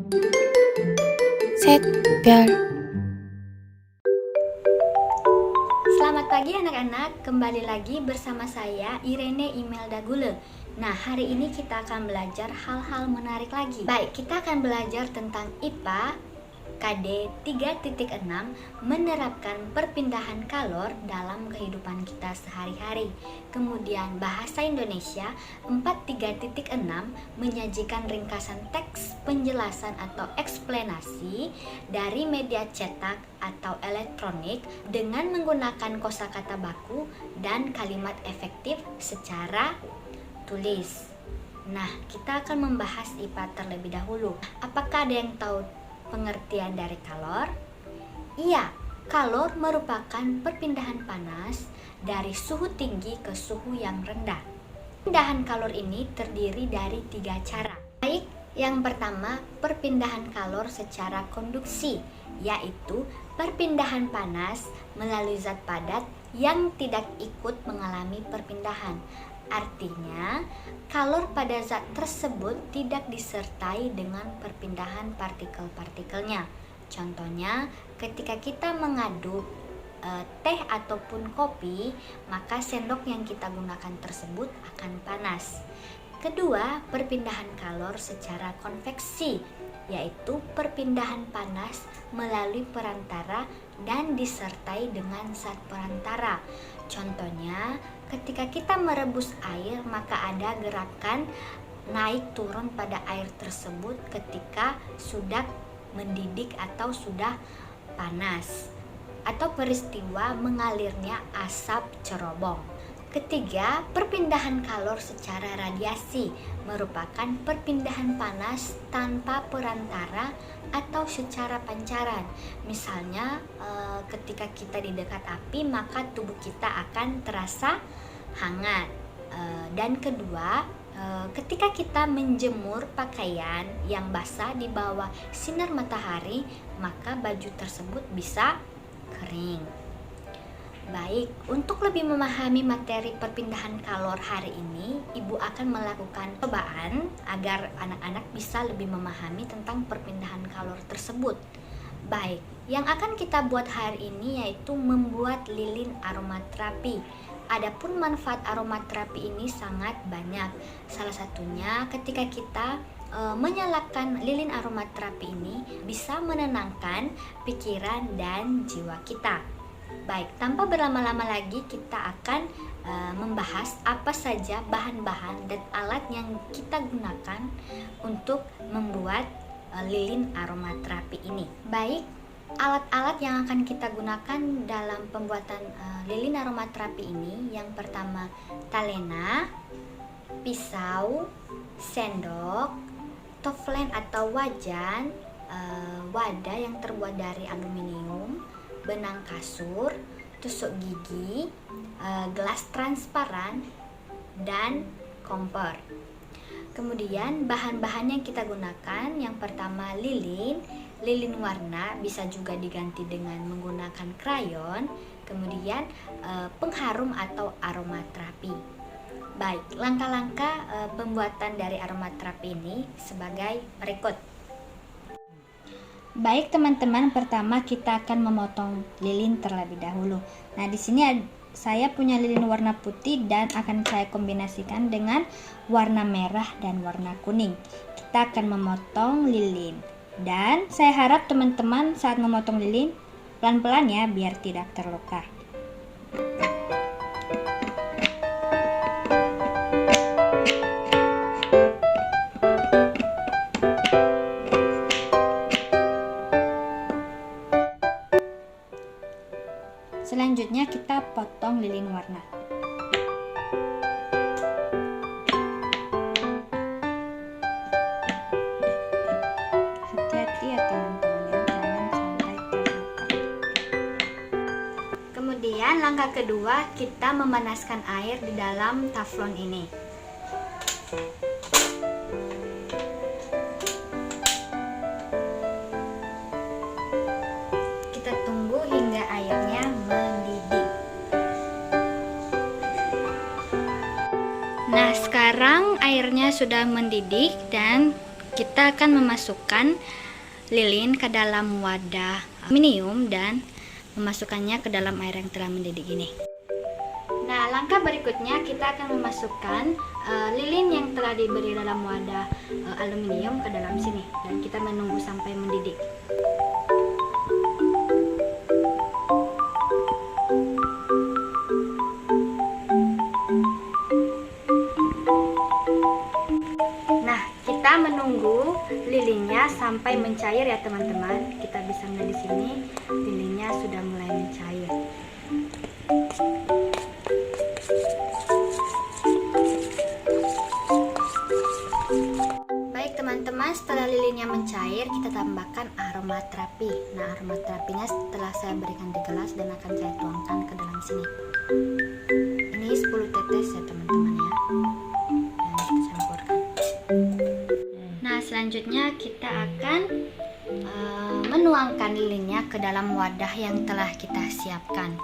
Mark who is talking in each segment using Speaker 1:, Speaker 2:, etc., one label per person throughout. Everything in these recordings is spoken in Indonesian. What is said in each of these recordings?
Speaker 1: 셋, 별.
Speaker 2: Selamat pagi anak-anak, kembali lagi bersama saya Irene Imelda Gule. Nah, hari ini kita akan belajar hal-hal menarik lagi. Baik, kita akan belajar tentang IPA KD 3.6 menerapkan perpindahan kalor dalam kehidupan kita sehari-hari. Kemudian bahasa Indonesia 4.3.6 menyajikan ringkasan teks penjelasan atau eksplanasi dari media cetak atau elektronik dengan menggunakan kosakata baku dan kalimat efektif secara tulis. Nah, kita akan membahas IPA terlebih dahulu. Apakah ada yang tahu pengertian dari kalor? Iya, kalor merupakan perpindahan panas dari suhu tinggi ke suhu yang rendah. Perpindahan kalor ini terdiri dari 3 cara. Baik, yang pertama, perpindahan kalor secara konduksi, yaitu perpindahan panas melalui zat padat yang tidak ikut mengalami perpindahan. Artinya, kalor pada zat tersebut tidak disertai dengan perpindahan partikel-partikelnya. Contohnya, ketika kita mengaduk teh ataupun kopi, maka sendok yang kita gunakan tersebut akan panas. Kedua, perpindahan kalor secara konveksi, yaitu perpindahan panas melalui perantara dan disertai dengan zat perantara. Contohnya, ketika kita merebus air, maka ada gerakan naik turun pada air tersebut ketika sudah mendidih atau sudah panas, atau peristiwa mengalirnya asap cerobong. Ketiga, perpindahan kalor secara radiasi merupakan perpindahan panas tanpa perantara atau secara pancaran. Misalnya ketika kita di dekat api, maka tubuh kita akan terasa hangat. Dan kedua, ketika kita menjemur pakaian yang basah di bawah sinar matahari, maka baju tersebut bisa kering. Baik, untuk lebih memahami materi perpindahan kalor hari ini, Ibu akan melakukan percobaan agar anak-anak bisa lebih memahami tentang perpindahan kalor tersebut. Baik, yang akan kita buat hari ini yaitu membuat lilin aromaterapi. Adapun manfaat aromaterapi ini sangat banyak. Salah satunya ketika kita menyalakan lilin aromaterapi ini bisa menenangkan pikiran dan jiwa kita. Baik, tanpa berlama-lama lagi kita akan membahas apa saja bahan-bahan dan alat yang kita gunakan untuk membuat lilin aromaterapi ini. Baik, alat-alat yang akan kita gunakan dalam pembuatan lilin aromaterapi ini, yang pertama talena, pisau, sendok, toflen atau wajan, wadah yang terbuat dari aluminium, benang kasur, tusuk gigi, gelas transparan, dan kompor. Kemudian bahan-bahan yang kita gunakan, yang pertama lilin warna, bisa juga diganti dengan menggunakan krayon. Kemudian pengharum atau aromaterapi. Baik, langkah-langkah pembuatan dari aromaterapi ini sebagai berikut. Baik teman-teman, pertama kita akan memotong lilin terlebih dahulu. Nah, di sini saya punya lilin warna putih dan akan saya kombinasikan dengan warna merah dan warna kuning. Kita akan memotong lilin. Dan saya harap teman-teman saat memotong lilin pelan-pelan ya, biar tidak terluka. Selanjutnya kita potong lilin warna. Hati-hati ya teman-teman, jangan sampai terluka. Kemudian langkah kedua, kita memanaskan air di dalam teflon ini. Kita tunggu hingga airnya mendidih. Nah, sekarang airnya sudah mendidih dan kita akan memasukkan lilin ke dalam wadah aluminium dan memasukkannya ke dalam air yang telah mendidih ini. Nah, langkah berikutnya kita akan memasukkan lilin yang telah diberi dalam wadah aluminium ke dalam sini dan kita menunggu sampai mendidih. Nah, kita menunggu lilinnya sampai mencair ya teman-teman. Kita bisa melihat di sini lilinnya sudah mulai mencair. Baik teman-teman, setelah lilinnya mencair, kita tambahkan aromaterapi. Nah, aromaterapinya setelah saya berikan di gelas dan akan saya tuangkan ke dalam sini. Ini 10 tetes ya teman-teman ya. Dan kita campurkan. Nah, selanjutnya kita akan menuangkan lilinnya ke dalam wadah yang telah kita siapkan.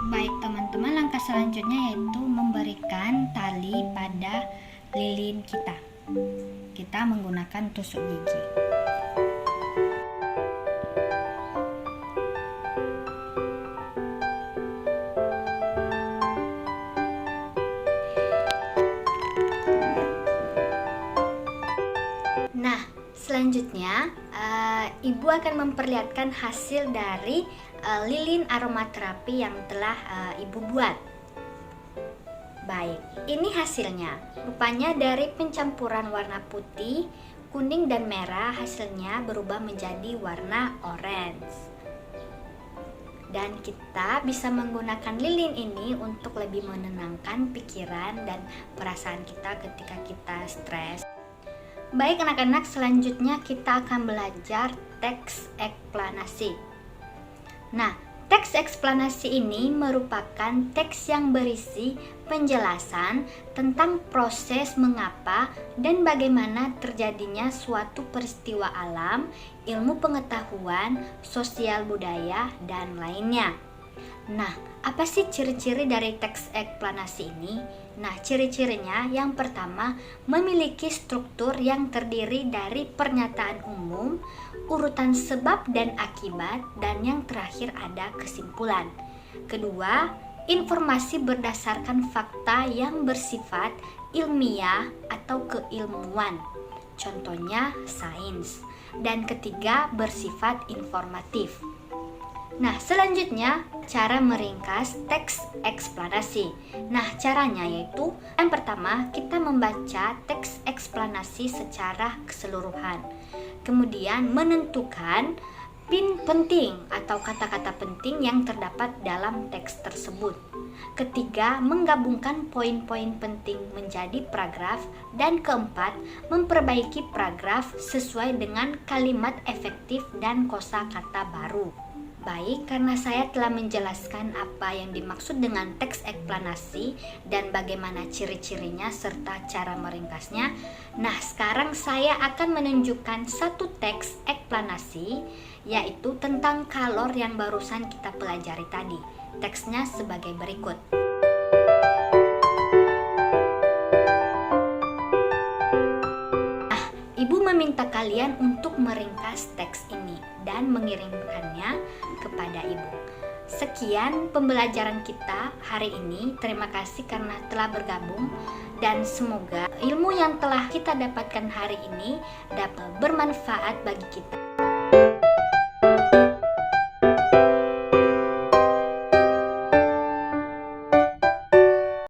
Speaker 2: Baik teman-teman, langkah selanjutnya yaitu memberikan tali pada lilin kita. Kita menggunakan tusuk gigi. Nah, selanjutnya ibu akan memperlihatkan hasil dari lilin aromaterapi yang telah ibu buat. Baik, ini hasilnya. Rupanya dari pencampuran warna putih, kuning dan merah, hasilnya berubah menjadi warna orange. Dan kita bisa menggunakan lilin ini untuk lebih menenangkan pikiran dan perasaan kita ketika kita stres. Baik anak-anak, selanjutnya kita akan belajar teks eksplanasi. Nah, teks eksplanasi ini merupakan teks yang berisi penjelasan tentang proses mengapa dan bagaimana terjadinya suatu peristiwa alam, ilmu pengetahuan, sosial budaya, dan lainnya. Nah, apa sih ciri-ciri dari teks eksplanasi ini? Nah, ciri-cirinya yang pertama memiliki struktur yang terdiri dari pernyataan umum, urutan sebab dan akibat, dan yang terakhir ada kesimpulan. Kedua, informasi berdasarkan fakta yang bersifat ilmiah atau keilmuan, contohnya sains. Dan ketiga, bersifat informatif. Nah, selanjutnya cara meringkas teks eksplanasi. Nah, caranya yaitu yang pertama kita membaca teks eksplanasi secara keseluruhan. Kemudian menentukan pin penting atau kata-kata penting yang terdapat dalam teks tersebut. Ketiga, menggabungkan poin-poin penting menjadi paragraf. Dan keempat, memperbaiki paragraf sesuai dengan kalimat efektif dan kosakata baru. Baik, karena saya telah menjelaskan apa yang dimaksud dengan teks eksplanasi dan bagaimana ciri-cirinya serta cara meringkasnya. Nah, sekarang saya akan menunjukkan satu teks eksplanasi, yaitu tentang kalor yang barusan kita pelajari tadi. Teksnya sebagai berikut. Nah, Ibu meminta kalian untuk meringkas teks ini dan mengirimkannya kepada ibu. Sekian pembelajaran kita hari ini. Terima kasih karena telah bergabung dan semoga ilmu yang telah kita dapatkan hari ini dapat bermanfaat bagi kita.